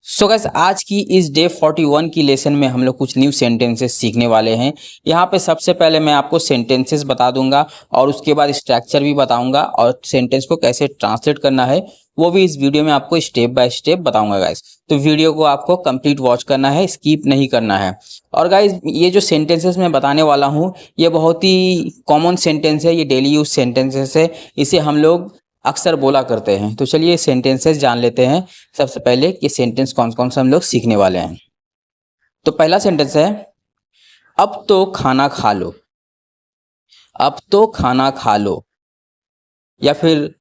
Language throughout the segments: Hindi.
सो गाइस आज की इस डे 41 की लेसन में हम लोग कुछ न्यू सेंटेंसेस सीखने वाले हैं। यहाँ पे सबसे पहले मैं आपको सेंटेंसेस बता दूंगा और उसके बाद स्ट्रक्चर भी बताऊंगा और सेंटेंस को कैसे ट्रांसलेट करना है वो भी इस वीडियो में आपको स्टेप बाय स्टेप बताऊंगा गाइस। तो वीडियो को आपको कंप्लीट वॉच करना है, स्किप नहीं करना है। और गाइस ये जो सेंटेंसेस मैं बताने वाला हूँ ये बहुत ही कॉमन सेंटेंस है, ये डेली यूज सेंटेंसेस है, इसे हम लोग अक्सर बोला करते हैं। तो चलिए सेंटेंसेस जान लेते हैं सबसे पहले कि सेंटेंस कौन कौन सा हम लोग सीखने वाले हैं। तो पहला सेंटेंस है अब तो खाना खा लो। अब तो खाना खा लो, या फिर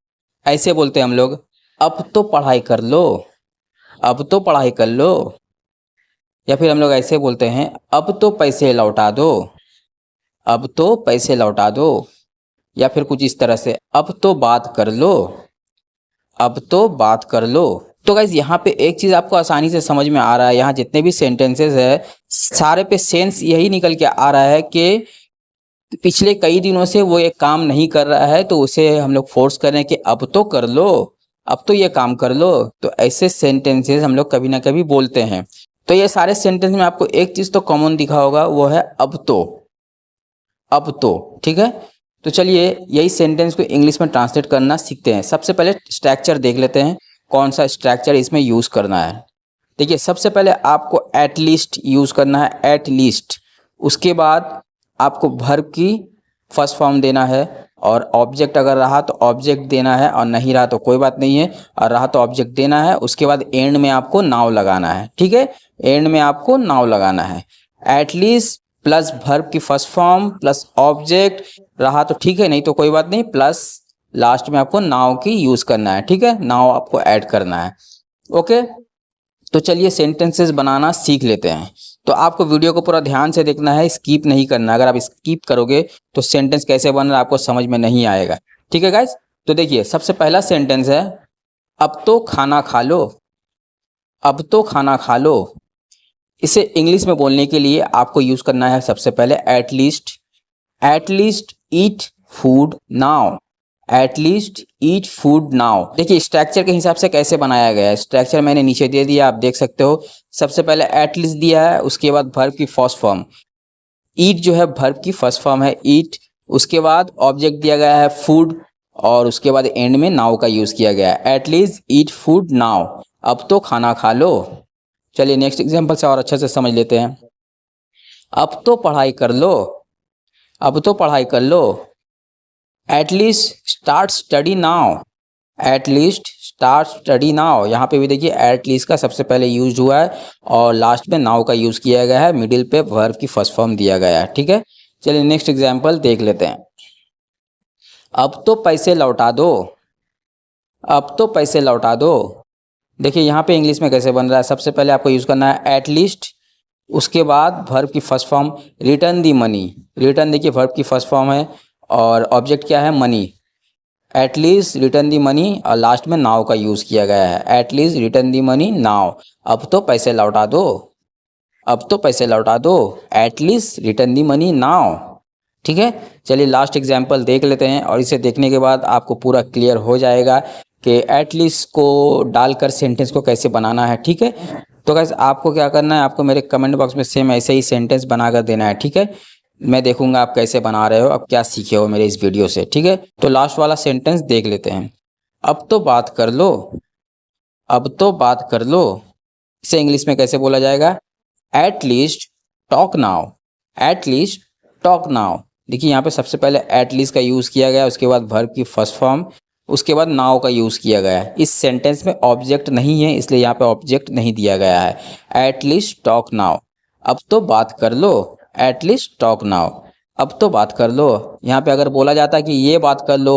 ऐसे बोलते हैं हम लोग अब तो पढ़ाई कर लो। अब तो पढ़ाई कर लो, या फिर हम लोग ऐसे बोलते हैं अब तो पैसे लौटा दो। अब तो पैसे लौटा दो, या फिर कुछ इस तरह से अब तो बात कर लो। अब तो बात कर लो। तो गाइज यहाँ पे एक चीज आपको आसानी से समझ में आ रहा है, यहाँ जितने भी सेंटेंसेस है सारे पे सेंस यही निकल के आ रहा है कि पिछले कई दिनों से वो ये काम नहीं कर रहा है तो उसे हम लोग फोर्स कर रहे हैं कि अब तो कर लो, अब तो ये काम कर लो। तो ऐसे सेंटेंसेस हम लोग कभी ना कभी बोलते हैं। तो ये सारे सेंटेंस में आपको एक चीज तो कॉमन दिखा होगा, वो है अब तो। अब तो ठीक है। तो चलिए यही सेंटेंस को इंग्लिश में ट्रांसलेट करना सीखते हैं। सबसे पहले स्ट्रक्चर देख लेते हैं, कौन सा स्ट्रक्चर इसमें यूज करना है। देखिए सबसे पहले आपको एटलीस्ट यूज करना है, एटलीस्ट। उसके बाद आपको वर्ब की फर्स्ट फॉर्म देना है, और ऑब्जेक्ट अगर रहा तो ऑब्जेक्ट देना है, और नहीं रहा तो कोई बात नहीं है, और रहा तो ऑब्जेक्ट देना है। उसके बाद एंड में आपको नाउ लगाना है, ठीक है। एंड में आपको नाउ लगाना है। एटलीस्ट प्लस वर्ब की फर्स्ट फॉर्म प्लस ऑब्जेक्ट रहा तो ठीक है, नहीं तो कोई बात नहीं, प्लस लास्ट में आपको नाउ की यूज करना है, ठीक है। नाउ आपको ऐड करना है, ओके। तो चलिए सेंटेंसेस बनाना सीख लेते हैं। तो आपको वीडियो को पूरा ध्यान से देखना है, स्किप नहीं करना। अगर आप स्किप करोगे तो सेंटेंस कैसे बन रहा है आपको समझ में नहीं आएगा, ठीक है गाइज। तो देखिए सबसे पहला सेंटेंस है अब तो खाना खा लो। अब तो खाना खा लो, इसे इंग्लिश में बोलने के लिए आपको यूज करना है सबसे पहले at least. At least eat food now. At least eat food now. देखिए स्ट्रक्चर के हिसाब से कैसे बनाया गया है, स्ट्रक्चर मैंने नीचे दे दिया, आप देख सकते हो। सबसे पहले एटलीस्ट दिया है, उसके बाद वर्ब की फर्स्ट फॉर्म ईट जो है वर्ब की फर्स्ट फॉर्म है ईट। उसके बाद ऑब्जेक्ट दिया गया है फूड, और उसके बाद एंड में नाउ का यूज किया गया है, एटलीस्ट ईट फूड नाउ। अब तो खाना खा लो। चलिए नेक्स्ट एग्जांपल से और अच्छे से समझ लेते हैं। अब तो पढ़ाई कर लो। अब तो पढ़ाई कर लो। At least start study now. At least start study now. यहाँ पे भी देखिए एटलीस्ट का सबसे पहले यूज हुआ है और लास्ट में नाउ का यूज किया गया है, मिडिल पे वर्ब की फर्स्ट फॉर्म दिया गया है, ठीक है। चलिए नेक्स्ट एग्जांपल देख लेते हैं। अब तो पैसे लौटा दो। अब तो पैसे लौटा दो। देखिए यहाँ पे इंग्लिश में कैसे बन रहा है, सबसे पहले आपको यूज करना है एटलीस्ट, उसके बाद वर्ब की first form return the money. Return देखिए वर्ब की फर्स्ट फॉर्म है और ऑब्जेक्ट क्या है money. At least return the money, और लास्ट में नाउ का यूज किया गया है, at least return the money now. अब तो पैसे लौटा दो। अब तो पैसे लौटा दो, at least return the money now, ठीक है। चलिए लास्ट एग्जाम्पल देख लेते हैं, और इसे देखने के बाद आपको पूरा क्लियर हो जाएगा कि एटलीस्ट को डालकर सेंटेंस को कैसे बनाना है, ठीक है। तो गाइस आपको क्या करना है, आपको मेरे कमेंट बॉक्स में सेम ऐसे ही सेंटेंस बनाकर देना है, ठीक है। मैं देखूंगा आप कैसे बना रहे हो, अब क्या सीखे हो मेरे इस वीडियो से, ठीक है। तो लास्ट वाला सेंटेंस देख लेते हैं। अब तो बात कर लो। अब तो बात कर लो, इसे इंग्लिश में कैसे बोला जाएगा, at least talk now. At least talk now. देखिए यहाँ पे सबसे पहले एटलीस्ट का यूज किया गया, उसके बाद वर्ब की फर्स्ट फॉर्म, उसके बाद नाउ का यूज किया गया है। इस सेंटेंस में ऑब्जेक्ट नहीं है इसलिए यहाँ पे ऑब्जेक्ट नहीं दिया गया है। एटलीस्ट टॉक नाउ, अब तो बात कर लो। एटलीस्ट टॉक नाउ, अब तो बात कर लो। यहाँ पे अगर बोला जाता कि ये बात कर लो,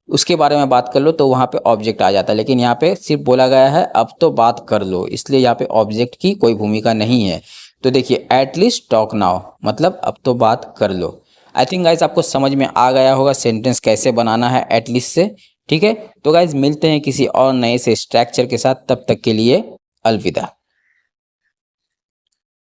उसके बारे में बात कर लो, तो वहाँ पे ऑब्जेक्ट आ जाता, लेकिन यहाँ पे सिर्फ बोला गया है अब तो बात कर लो, इसलिए यहाँ पे ऑब्जेक्ट की कोई भूमिका नहीं है। तो देखिए एटलीस्ट टॉक नाउ मतलब अब तो बात कर लो। आई थिंक गाइज आपको समझ में आ गया होगा सेंटेंस कैसे बनाना है एटलीस्ट से, ठीक है। तो गाइज मिलते हैं किसी और नए से स्ट्रक्चर के साथ, तब तक के लिए अलविदा।